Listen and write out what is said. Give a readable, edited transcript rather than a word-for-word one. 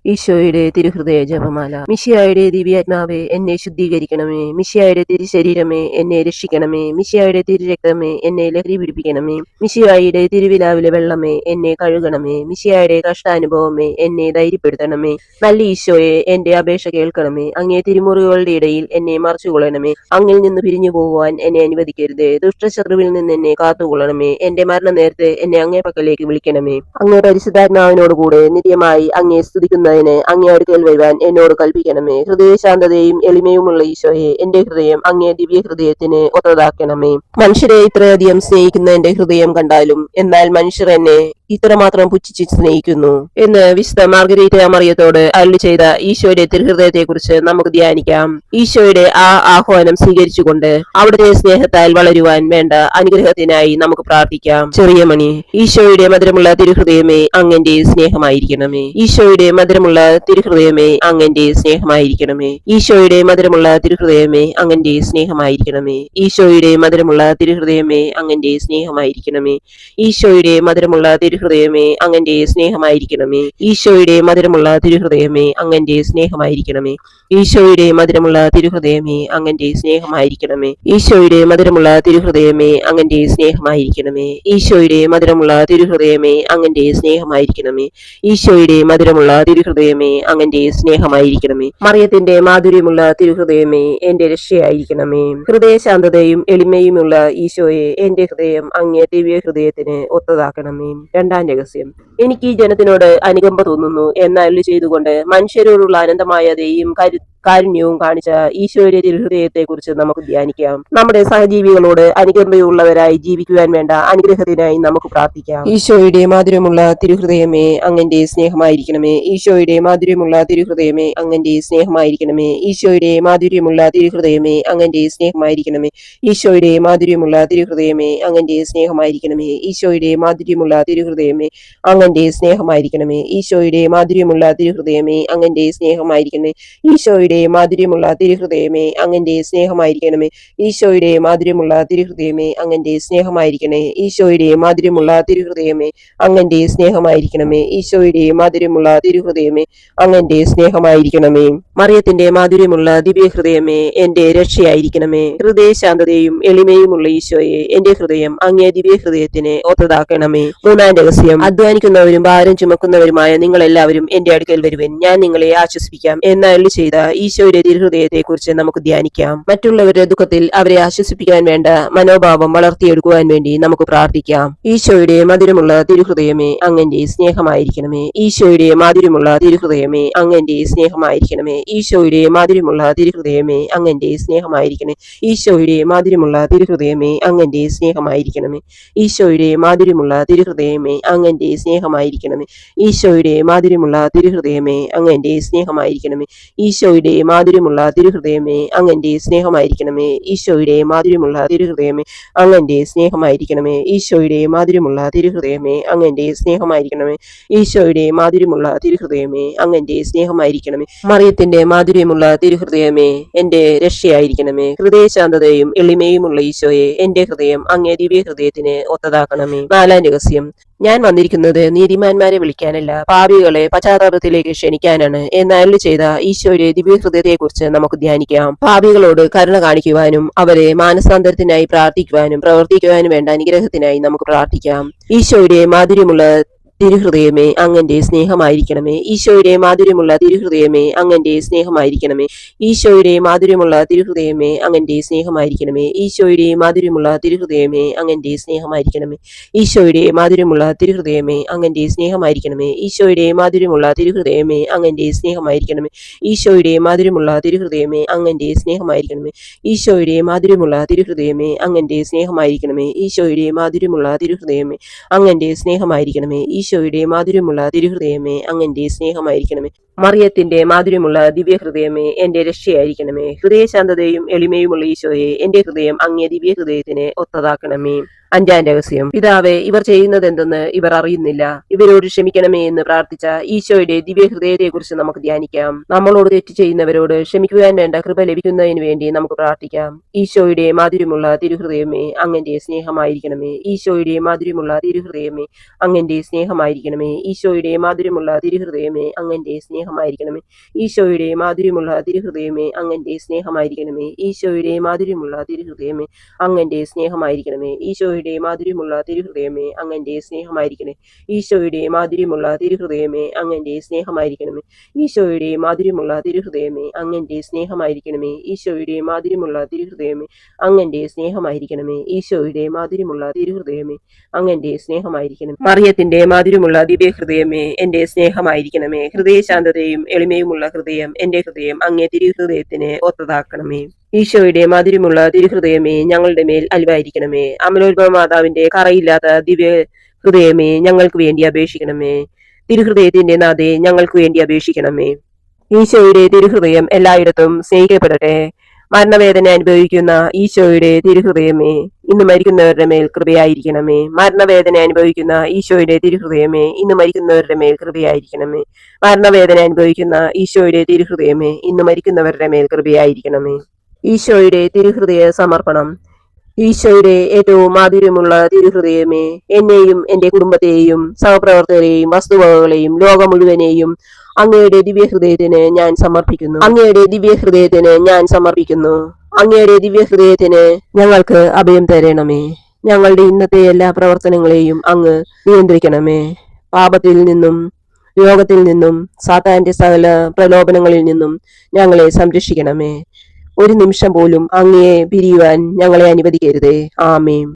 ഈശോയുടെ തിരുഹൃദയ ജപമാല. മിശിഹായുടെ ദിവ്യാത്മാവേ, എന്നെ ശുദ്ധീകരിക്കണമേ. മിശിഹായുടെ തിരുശരീരമേ, എന്നെ രക്ഷിക്കണമേ. മിശിഹായുടെ തിരുരക്തമേ, എന്നെ ലഹരി പിടിപ്പിക്കണമേ. മിശിഹായുടെ തിരുവിലാവിലെ വെള്ളമേ, എന്നെ കഴുകണമേ. മിശിഹായുടെ കഷ്ടാനുഭവമേ, എന്നെ ധൈര്യപ്പെടുത്തണമേ. നല്ല ഈശോയെ, എന്റെ അപേക്ഷ കേൾക്കണമേ. അങ്ങേ തിരുമുറികളുടെ ഇടയിൽ എന്നെ മറച്ചുകൊള്ളണമേ. അങ്ങിൽ നിന്ന് പിരിഞ്ഞു പോകുവാൻ എന്നെ അനുവദിക്കരുതേ. ദുഷ്ടശത്രുവിൽ നിന്ന് എന്നെ കാത്തുകൊള്ളണമേ. എന്റെ മരണനേരത്തെ എന്നെ അങ്ങേ പക്കലേക്ക് വിളിക്കണമേ. അങ്ങേ പരിശുദ്ധാത്മാവിനോടുകൂടെ നിത്യമായി അങ്ങേ സ്തുതിക്കുന്നതിന് അങ്ങേ അടുക്കൽ വരുവാൻ എന്നോട് കൽപ്പിക്കണമേ. ഹൃദയശാന്തതയും എളിമയുമുള്ള ഈശോയെ, എന്റെ ഹൃദയം അങ്ങേ ദിവ്യ ഹൃദയത്തിന് ഒത്തതാക്കണമേ. മനുഷ്യരെ ഇത്രയധികം സ്നേഹിക്കുന്ന എന്റെ ഹൃദയം കണ്ടാലും എന്നാൽ മനുഷ്യർ എന്നെ ഇത്രമാത്രം പുച്ഛിച്ച് സ്നേഹിക്കുന്നു എന്ന് വിശുദ്ധ മാർഗരീറ്റ മറിയത്തോട് അരുളി ചെയ്ത ഈശോയുടെ തിരുഹൃദയത്തെ കുറിച്ച് നമുക്ക് ധ്യാനിക്കാം. ഈശോയുടെ ആ ആഹ്വാനം സ്വീകരിച്ചുകൊണ്ട് അവിടുത്തെ സ്നേഹത്താൽ വളരുവാൻ വേണ്ട അനുഗ്രഹത്തിനായി നമുക്ക് പ്രാർത്ഥിക്കാം. ചെറിയ മണി, ഈശോയുടെ മധുരമുള്ള തിരുഹൃദയമേ, അങ്ങന്റെ സ്നേഹമായിരിക്കണമേ. ഈശോയുടെ മധുരമുള്ള തിരുഹൃദയമേ, അങ്ങന്റെ സ്നേഹമായിരിക്കണമേ. ഈശോയുടെ മധുരമുള്ള തിരുഹൃദയമേ, അങ്ങന്റെ സ്നേഹമായിരിക്കണമേ. ഈശോയുടെ മധുരമുള്ള തിരുഹൃദയമേ, അങ്ങന്റെ സ്നേഹമായിരിക്കണമേ. ഈശോയുടെ മധുരമുള്ള തിരുഹൃദയമേ, അങ്ങന്റെ സ്നേഹമായിരിക്കണമേ. ഈശോയുടെ മധുരമുള്ള തിരുഹൃദയമേ, അങ്ങന്റെ സ്നേഹമായിരിക്കണമേ. ഈശോയുടെ മധുരമുള്ള തിരുഹൃദയമേ, അങ്ങന്റെ സ്നേഹമായിരിക്കണമേ. ഈശോയുടെ മധുരമുള്ള തിരുഹൃദയമേ, അങ്ങന്റെ സ്നേഹമായിരിക്കണമേ. ഈശോയുടെ മധുരമുള്ള തിരുഹൃദയമേ, അങ്ങന്റെ സ്നേഹമായിരിക്കണമേ. ഈശോയുടെ മധുരമുള്ള തിരുഹൃദയമേ, അങ്ങന്റെ സ്നേഹമായിരിക്കണമേ. മറിയത്തിന്റെ മാധുര്യമുള്ള തിരുഹൃദയമേ, എന്റെ രക്ഷയായിരിക്കണമേ. ഹൃദയശാന്തതയും എളിമയുമുള്ള ഈശോയെ, എന്റെ ഹൃദയം അങ്ങേ ദിവ്യ ഹൃദയത്തിന് ഒത്തതാക്കണമേ. രണ്ടാം രഹസ്യം. എനിക്ക് ഈ ജനത്തിനോട് അനുകമ്പ തോന്നുന്നു എന്നരുളി ചെയ്തുകൊണ്ട് മനുഷ്യരോടുള്ള അനന്തമായ ദയയും കാരുണ്യവും കാണിച്ച ഈശോയുടെ തിരുഹൃദയത്തെ കുറിച്ച് നമുക്ക് ധ്യാനിക്കാം. നമ്മുടെ സഹജീവികളോട് അനുകമ്പയുള്ളവരായി ജീവിക്കുവാൻ വേണ്ട അനുഗ്രഹത്തിനായി നമുക്ക് പ്രാർത്ഥിക്കാം. ഈശോയുടെ മാധുര്യമുള്ള തിരുഹൃദയമേ, അങ്ങന്റെ സ്നേഹമായിരിക്കണമേ. ഈശോയുടെ മാധുര്യമുള്ള തിരുഹൃദയമേ, അങ്ങന്റെ സ്നേഹമായിരിക്കണമേ. ഈശോയുടെ മാധുര്യമുള്ള തിരുഹൃദയമേ, അങ്ങന്റെ സ്നേഹമായിരിക്കണമേ. ഈശോയുടെ മാധുര്യമുള്ള തിരുഹൃദയമേ, അങ്ങന്റെ സ്നേഹമായിരിക്കണമേ. ഈശോയുടെ മാധുര്യമുള്ള തിരുഹൃദയമേ, അങ്ങന്റെ സ്നേഹമായിരിക്കണമേ. ഈശോയുടെ മാധുര്യമുള്ള തിരുഹൃദയമേ, അങ്ങന്റെ സ്നേഹമായിരിക്കണമേ. ഈശോയുടെ മാധുര്യമുള്ള തിരുഹൃദയമേ, അങ്ങന്റെ സ്നേഹമായിരിക്കണമേ. ഈശോയുടെ മാധുര്യമുള്ള തിരുഹൃദയമേ, അങ്ങന്റെ സ്നേഹമായിരിക്കണേ. ഈശോയുടെ മാധുര്യമുള്ള തിരുഹൃദയമേ, അങ്ങന്റെ സ്നേഹമായിരിക്കണമേ. ഈശോയുടെ മാധുര്യമുള്ള തിരുഹൃദയമേ, അങ്ങന്റെ സ്നേഹമായിരിക്കണമേ. മറിയത്തിന്റെ മാധുര്യമുള്ള ദിവ്യഹൃദയമേ, എന്റെ രക്ഷയായിരിക്കണമേ. ഹൃദയശാന്തതയും എളിമയുമുള്ള ഈശോയെ, എന്റെ ഹൃദയം അങ്ങേ ദിവ്യഹൃദയത്തിന് ഒത്തതാക്കണമേ. മൂന്നാം രഹസ്യം. അധ്വാനിക്കുന്നവരും ഭാരം ചുമക്കുന്നവരുമായ നിങ്ങൾ എല്ലാവരും എന്റെ അടുക്കൽ വരുവൻ, ഞാൻ നിങ്ങളെ ആശ്വസിപ്പിക്കാം എന്നരുളി ചെയ്ത ഈശോയുടെ തിരുഹൃദയത്തെ കുറിച്ച് നമുക്ക് ധ്യാനിക്കാം. മറ്റുള്ളവരുടെ ദുഃഖത്തിൽ അവരെ ആശ്വസിപ്പിക്കാൻ വേണ്ട മനോഭാവം വളർത്തിയെടുക്കുവാൻ വേണ്ടി നമുക്ക് പ്രാർത്ഥിക്കാം. ഈശോയുടെ മധുരമുള്ള തിരുഹൃദയമേ, അങ്ങന്റെ സ്നേഹമായിരിക്കണമേ. ഈശോയുടെ മാധുര്യമുള്ള തിരുഹൃദയമേ, അങ്ങന്റെ സ്നേഹമായിരിക്കണമേ. ഈശോയുടെ മാധുര്യമുള്ള തിരുഹൃദയമേ, അങ്ങന്റെ സ്നേഹമായിരിക്കണേ. ഈശോയുടെ മാധുര്യമുള്ള തിരുഹൃദയമേ, അങ്ങന്റെ സ്നേഹമായിരിക്കണമേ. ഈശോയുടെ മാധുര്യമുള്ള തിരുഹൃദയമേ, അങ്ങന്റെ സ്നേഹമായിരിക്കണമേ. ഈശോയുടെ മാധുര്യമുള്ള തിരുഹൃദയമേ, അങ്ങന്റെ സ്നേഹമായിരിക്കണമേ. ഈശോയുടെ മാധുര്യമുള്ള തിരുഹൃദയമേ, അങ്ങന്റെ സ്നേഹമായിരിക്കണമേ. ഈശോയുടെ മാധുര്യമുള്ള തിരുഹൃദയമേ, അങ്ങന്റെ സ്നേഹമായിരിക്കണമേ. ഈശോയുടെ മാധുര്യമുള്ള തിരുഹൃദയമേ, അങ്ങന്റെ സ്നേഹമായിരിക്കണമേ. ഈശോയുടെ മാധുര്യമുള്ള തിരുഹൃദയമേ, അങ്ങന്റെ സ്നേഹമായിരിക്കണമേ. മറിയത്തിന്റെ മാധുര്യമുള്ള തിരുഹൃദയമേ, എന്റെ രക്ഷയായിരിക്കണമേ. ഹൃദയശാന്തതയും എളിമയുമുള്ള ഈശോയെ, എന്റെ ഹൃദയം അങ്ങേ ദിവ്യ ഹൃദയത്തിന് ഒത്തതാക്കണമേ. നാലാം രഹസ്യം. ഞാൻ വന്നിരിക്കുന്നത് നീതിമാന്മാരെ വിളിക്കാനല്ല, പാപികളെ പശ്ചാത്താപത്തിലേക്ക് ക്ഷണിക്കാനാണ് എന്നരുളി ചെയ്ത ഈശോയുടെ ദിവ്യഹൃദയത്തെ കുറിച്ച് നമുക്ക് ധ്യാനിക്കാം. പാപികളോട് കരുണ കാണിക്കുവാനും അവരെ മാനസാന്തരത്തിനായി പ്രാർത്ഥിക്കുവാനും പ്രവർത്തിക്കുവാനും വേണ്ട അനുഗ്രഹത്തിനായി നമുക്ക് പ്രാർത്ഥിക്കാം. ഈശോയുടെ മാധുര്യമുള്ള തിരുഹൃദയമേ, അങ്ങന്റെ സ്നേഹമായിരിക്കണമേ. ഈശോയുടെ മാധുര്യമുള്ള തിരുഹൃദയമേ, അങ്ങന്റെ സ്നേഹമായിരിക്കണമേ. ഈശോയുടെ മാധുര്യമുള്ള തിരുഹൃദയമേ, അങ്ങന്റെ സ്നേഹമായിരിക്കണമേ. ഈശോയുടെ മാധുര്യമുള്ള തിരുഹൃദയമേ, അങ്ങന്റെ സ്നേഹമായിരിക്കണമേ. ഈശോയുടെ മാധുര്യമുള്ള തിരുഹൃദയമേ, അങ്ങന്റെ സ്നേഹമായിരിക്കണമേ. ഈശോയുടെ മാധുര്യമുള്ള തിരുഹൃദയമേ, അങ്ങന്റെ സ്നേഹമായിരിക്കണമേ. ഈശോയുടെ മാധുര്യമുള്ള തിരുഹൃദയമേ, അങ്ങന്റെ സ്നേഹമായിരിക്കണമേ. ഈശോയുടെ മാധുര്യമുള്ള തിരുഹൃദയമേ, അങ്ങന്റെ സ്നേഹമായിരിക്കണമേ. ഈശോയുടെ മാധുര്യമുള്ള തിരുഹൃദയമേ, അങ്ങന്റെ സ്നേഹമായിരിക്കണമേ. ഈശോയുടെ മാധുര്യമുള്ള തിരുഹൃദയമേ, അങ്ങന്റെ സ്നേഹമായിരിക്കണമേ. മറിയത്തിന്റെ മാധുര്യമുള്ള ദിവ്യഹൃദയമേ, എന്റെ രക്ഷയായിരിക്കണമേ. ഹൃദയശാന്തതയും എളിമയുമുള്ള ഈശോയെ, എന്റെ ഹൃദയം അങ്ങേ ദിവ്യഹൃദയത്തിന് ഒത്തതാക്കണമേ. അഞ്ചാം രഹസ്യം. പിതാവേ, ഇവർ ചെയ്യുന്നതെന്തെന്ന് ഇവർ അറിയുന്നില്ല, ഇവരോട് ക്ഷമിക്കണമേ എന്ന് പ്രാർത്ഥിച്ച ഈശോയുടെ ദിവ്യഹൃദയത്തെ കുറിച്ച് നമുക്ക് ധ്യാനിക്കാം. നമ്മളോട് തെറ്റ് ചെയ്യുന്നവരോട് ക്ഷമിക്കുവാൻ വേണ്ട കൃപ ലഭിക്കുന്നതിന് വേണ്ടി നമുക്ക് പ്രാർത്ഥിക്കാം. ഈശോയുടെ മാധുര്യമുള്ള തിരുഹൃദയമേ, അങ്ങന്റെ സ്നേഹമായിരിക്കണമേ. ഈശോയുടെ മാധുര്യമുള്ള തിരുഹൃദയമേ, അങ്ങന്റെ സ്നേഹം സ്നേഹമായിരിക്കണമേ. ഈശോയുടെ മാധുര്യമുള്ള തിരുഹൃദയമേ, അങ്ങന്റെ സ്നേഹമായിരിക്കണമേ. ഈശോയുടെ മാധുര്യമുള്ള തിരുഹൃദയമേ, അങ്ങന്റെ സ്നേഹമായിരിക്കണമേ. ഈശോയുടെ മാധുര്യമുള്ള തിരുഹൃദയമേ, അങ്ങന്റെ സ്നേഹമായിരിക്കണമേ. ഈശോയുടെ മാധുര്യമുള്ള തിരുഹൃദയമേ, അങ്ങന്റെ സ്നേഹമായിരിക്കണേ. ഈശോയുടെ മാധുര്യമുള്ള തിരുഹൃദയമേ, അങ്ങന്റെ സ്നേഹമായിരിക്കണമേ. ഈശോയുടെ മാധുര്യമുള്ള തിരുഹൃദയമേ, അങ്ങന്റെ സ്നേഹമായിരിക്കണമേ. ഈശോയുടെ മാധുര്യമുള്ള തിരുഹൃദയമേ, അങ്ങന്റെ സ്നേഹമായിരിക്കണമേ. ഈശോയുടെ മാധുര്യമുള്ള തിരുഹൃദയമേ, അങ്ങന്റെ സ്നേഹമായിരിക്കണമേ. മറിയത്തിന്റെ മാധുര്യമുള്ള ദിവ്യഹൃദയമേ, എന്റെ സ്നേഹമായിരിക്കണമേ. ഹൃദയശാന്തതയും എളിമയുമുള്ള ഹൃദയം എന്റെ ഹൃദയം അങ്ങേ തിരുഹൃദയത്തിന് ഒത്തതാക്കണമേ. ഈശോയുടെ മാധുര്യമുള്ള തിരുഹൃദയമേ, ഞങ്ങളുടെ മേൽ അലിവായിരിക്കണമേ. അമലോത്ഭവ മാതാവിന്റെ കറയില്ലാത്ത ദിവ്യ ഹൃദയമേ, ഞങ്ങൾക്ക് വേണ്ടി അപേക്ഷിക്കണമേ. തിരുഹൃദയത്തിന്റെ നാഥേ, ഞങ്ങൾക്ക് വേണ്ടി അപേക്ഷിക്കണമേ. ഈശോയുടെ തിരുഹൃദയം എല്ലായിടത്തും സ്നേഹിക്കപ്പെടട്ടെ. മരണവേദന അനുഭവിക്കുന്ന ഈശോയുടെ തിരുഹൃദയമേ, ഇന്ന് മരിക്കുന്നവരുടെ മേൽ കൃപയായിരിക്കണമേ. മരണവേദന അനുഭവിക്കുന്ന ഈശോയുടെ തിരുഹൃദയമേ, ഇന്ന് മരിക്കുന്നവരുടെ മേൽ കൃപയായിരിക്കണമേ. മരണവേദന അനുഭവിക്കുന്ന ഈശോയുടെ തിരുഹൃദയമേ, ഇന്ന് മരിക്കുന്നവരുടെ മേൽ കൃപയായിരിക്കണമേ. ഈശോയുടെ തിരുഹൃദയ സമർപ്പണം. ഈശോയുടെ ഏറ്റവും മാധുര്യമുള്ള തിരുഹൃദയമേ, എന്നെയും എന്റെ കുടുംബത്തെയും സഹപ്രവർത്തകരെയും വസ്തുവകകളെയും ലോകം മുഴുവനെയും അങ്ങയുടെ ദിവ്യഹൃദയത്തിന് ഞാൻ സമർപ്പിക്കുന്നു. അങ്ങയുടെ ദിവ്യഹൃദയത്തിന് ഞാൻ സമർപ്പിക്കുന്നു. അങ്ങയുടെ ദിവ്യഹൃദയത്തിന് ഞങ്ങൾക്ക് അഭയം തരണമേ. ഞങ്ങളുടെ ഇന്നത്തെ എല്ലാ പ്രവർത്തനങ്ങളെയും അങ്ങ് നിയന്ത്രിക്കണമേ. പാപത്തിൽ നിന്നും രോഗത്തിൽ നിന്നും സാത്താന്റെ സകല പ്രലോഭനങ്ങളിൽ നിന്നും ഞങ്ങളെ സംരക്ഷിക്കണമേ. ഒരു നിമിഷം പോലും അങ്ങയെ പിരിയുവാൻ ഞങ്ങളെ അനുവദിക്കരുതേ. ആമേൻ.